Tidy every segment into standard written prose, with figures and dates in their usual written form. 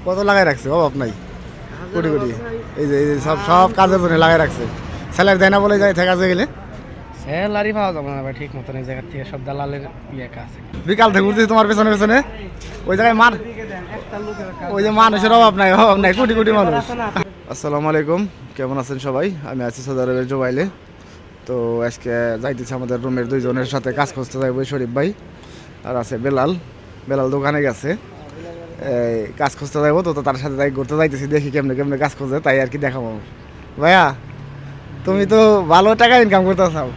কত লাগাই রাখছে অভাব নাই, কোটি কোটি। এই যে সব সব কাজের জন্য লাগাই রাখছে। স্যালারি দেয় না বলে যায় কাজে গেলে, স্যালারি পাওয়া যাবে না ভাই ঠিক মতন এই জায়গা থেকে, সব দালালের কাজ। বিকাল থেকে উঠতেছি তোমার পেছনে পেছনে, ওই জায়গায় ওই যে মানুষের অভাব নাই, কোটি কোটি মানুষ। আসসালামু আলাইকুম, কেমন আছেন সবাই? আমি আছি সৌদি আরবের জুবাইলে। তো আজকে যাইতেছি আমাদের রুমের দুইজনের সাথে কাজ খুঁজতে যাইব, শরীফ ভাই আর আছে বেলাল। বেলাল দোকানে গেছে, এই কাজ খুঁজতে যাইব, তো তার সাথে যাই ঘুরতে যাইতেছি, দেখি কেমনে কেমনে কাজ খুঁজে, তাই আর কি দেখাবো। ভাইয়া তুমি তো ভালো টাকা ইনকাম করতে চাও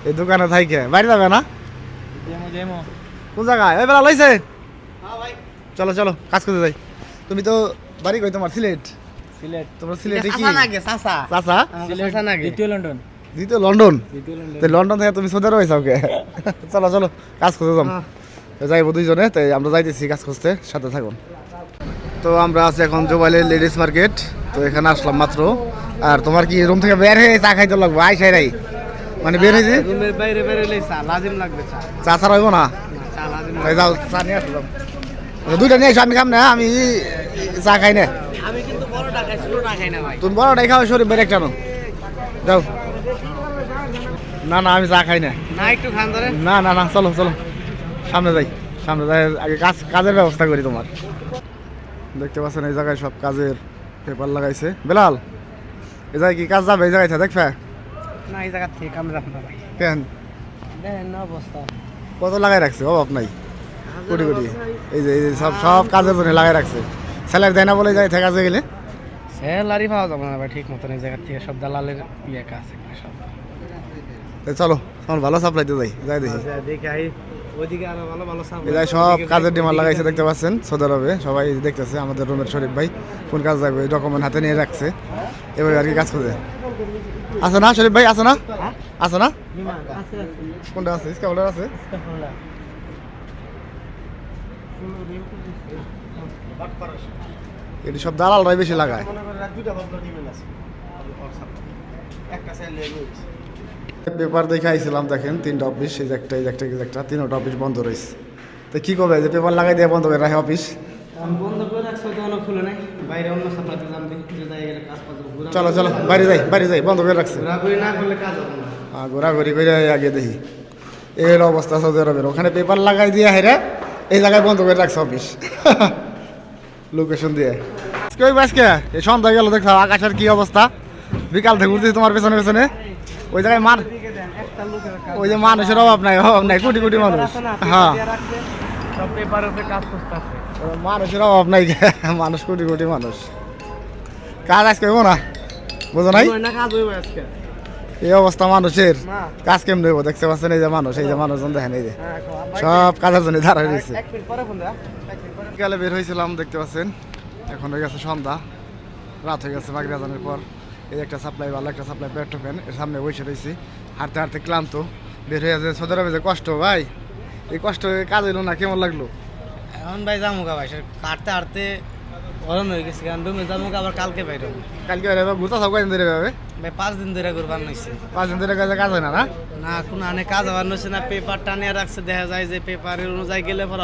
এই দোকানে থাইকে, বাইরে যাবে না? কোন জায়গায় ওই বেলাল হয়েছে? চলো চলো কাজ করতে যাই। তুমি তো বাড়ি কই তোমার? সিলেট? তোমার সিলেটে কি চাচা? দ্বিতীয় লন্ডন। তো লন্ডন থেকে তুমি সৌদি আরবে যাও কে? চলো চলো কাজ খুঁজে যাইবো দুইজনে, তাই আমরা যাইতেছি কাজ খুঁজতে, সাথে থাকুন। তো আমরা আছি এখন জুবাইলের লেডিস মার্কেট। তো এখানে আসলাম মাত্র। আর তোমার কি রুম থেকে বের হয়ে চা খাইতে লাগবো? আইসাই নাই মানে বের হয়েছি, রুমের বাইরে বাইরে চা লাজিম লাগবে, চা ছাড়া হইব না? চা লাজিম। তাই যাও চা নিয়ে আসলাম, দুইটা নিয়ে এসো, আমি খাম না, আমি চা খাই না। আমি কিন্তু বড়টা খাই, ছোটটা খাই না ভাই। তুমি বড়টাই খাও, শরীফ ভাই একটা নাও, যাও। না না আমি চা খাই না। না একটু খান ধরে। না না না চলো চলো সামনে যাই, সামনে যাই, আগে কাজের ব্যবস্থা করি। তোমার দেখতে পাচ্ছেন এই জায়গায় সব কাজের পেপার লাগাইছে। বেলাল এই জায়গায় কি কাজ যাবে? এই জায়গায় দেখবে না এই জায়গা থেকে কামে রাখতে ভাই। কেন? দেখেন না অবস্থা, কত লাগাই রাখছে অভাব নাই, কোটি কোটি। এই যে সব সব কাজের জন্য লাগাই রাখছে। স্যালারি দেয় না বলে যায় কাজে গেলে, স্যালারি পাওয়া যাবে না ভাই ঠিক মতন এই জায়গা থেকে, সব দালালের কাজ সব। চলো আমার ভালো সাপ্লাইতে যাই, যাই দেখি। দেখি আই ওইদিকে আরো ভালো ভালো সাপ। এই সব কাজের ডিমান্ড লাগাইছে, দেখতে পাচ্ছেন সৌদি আরবে সবাই দেখতেছে। আমাদের রুমের শরীফ ভাই কোন কাজ যাবে ডকুমেন্ট হাতে নিয়ে রাখছে, এবার আর কি কাজ করছে। আছে না শরীফ ভাই? আছে না? আছে না? কোনটা আছে? স্কাউটার আছে? এটি সব দালালরাই বেশি লাগায়। পেপার দেখে আইছিলাম, দেখেন 3টা অফিস, এই যে একটা এই যে একটা এই যে একটা, 3টা অফিস বন্ধ রয়েছে। তো কি করবে? যে পেপার লাগাই দিয়ে বন্ধ করে রাখে অফিস। বন্ধ করে রাখছে তো অনেক খুলে নাই, বাইরে অন্য সাপ্লাইতে যান দেখি যে জায়গায় গেলে কাজ পাবো। চলো চলো বাইরে যাই, বন্ধ করে রাখছে। ঘোরাঘুরি না করলে কাজ হবে না। ঘোরাঘুরি করে আগে দেখি এই অবস্থা সৌদি আরবের। ওখানে পেপার লাগাই দিয়ে হেরে এই জায়গায় বন্ধ করে রাখছে অফিস, লোকেশন দিয়ে। আজকে এই সন্ধ্যা গেল, দেখছো আকাশের কি অবস্থা। বিকাল থেকে উঠতেছি তোমার পেছনে পেছনে, ওই জায়গায় ওই যে মানুষের অভাব নাই, কোটি কোটি মানুষ। হ্যাঁ মানুষের অভাব নাই, মানুষ কোটি কোটি মানুষ। কাজ আজকে হইব না, বুঝো নাই? এই অবস্থা মানুষের, কাজ কেমন হইব? দেখতে পাচ্ছেন এই যে মানুষ, এই যে মানুষজন দেখেন, এই যে সব কাজের জন্য দাঁড়ায় রয়েছে। বিকালে বের হয়েছিলাম, দেখতে পাচ্ছেন এখন হয়ে গেছে সন্ধ্যা, রাত হয়ে গেছে মাগরিব আজানের পর। এই একটা সাপ্লাই ভালো, একটা সাপ্লাই পেট্রোপেন, এর সামনে বসে রয়েছি, হাঁটতে হাঁটতে ক্লান্ত। বের হয়ে আছে সৌদি আরবে যে কষ্ট ভাই, এই কষ্ট কাজ হইলো না, কেমন লাগলো? এখন ভাই যামুকা ভাই, হাঁটতে হাঁটতে গরম হয়ে গেছে, কারণ রুমে যামুকা আবার কালকে বাইরে কালকে ঘুরতে থাকো কয়দিন ধরে ভাবে? ভাই 5 দিন ধরে ঘুরবার নইছে। 5 দিন ধরে কাজ হয় না? না না কোনো আনে কাজ হবার নইছে না, পেপার টানিয়ে রাখছে, দেখা যায় যে পেপারের অনুযায়ী গেলে পরে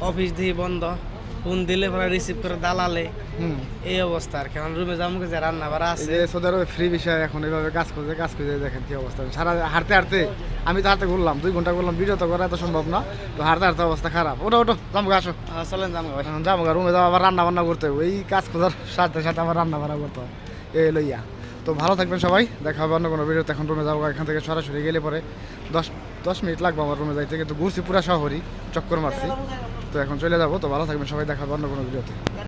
অফিস দিয়ে বন্ধ, ফোন দিলে পরে রিসিভ করে দালালে, এই অবস্থা আর কি। এখন রুমে যামুকা যে রান্না বাড়া আছে, সৌদি আরবে ফ্রি বিষয়, এখন এইভাবে কাজ খুঁজে দেখেন কি অবস্থা। সারা হাঁটতে হাঁটতে, আমি তো হাঁটতে ঘুরলাম 2 ঘন্টা করলাম, ভিডিও তো করা এত সম্ভব না, তো হাঁটতে হাঁটতে অবস্থা খারাপ। ওটো জামুকা আসো, চলেন যামুকা ভাই। জামুকা রুমে যাওয়া, আবার রান্না বান্না করতে হবে, এই কাজ খোঁজার সাথে সাথে আবার রান্না বান্না করতে হবে, এই লইয়া। তো ভালো থাকবেন সবাই, দেখা হবে অন্য কোনো ভিডিওতে। এখন রুমে যাবো, এখান থেকে সরাসরি গেলে পরে 10 মিনিট লাগবে আমার রুমে যাইতে, কিন্তু ঘুরছি পুরা শহরই, চক্কর মারছি। তো এখন চলে যাবো, তো ভালো থাকবেন সবাই, দেখা হবে অন্য কোনো ভিডিওতে।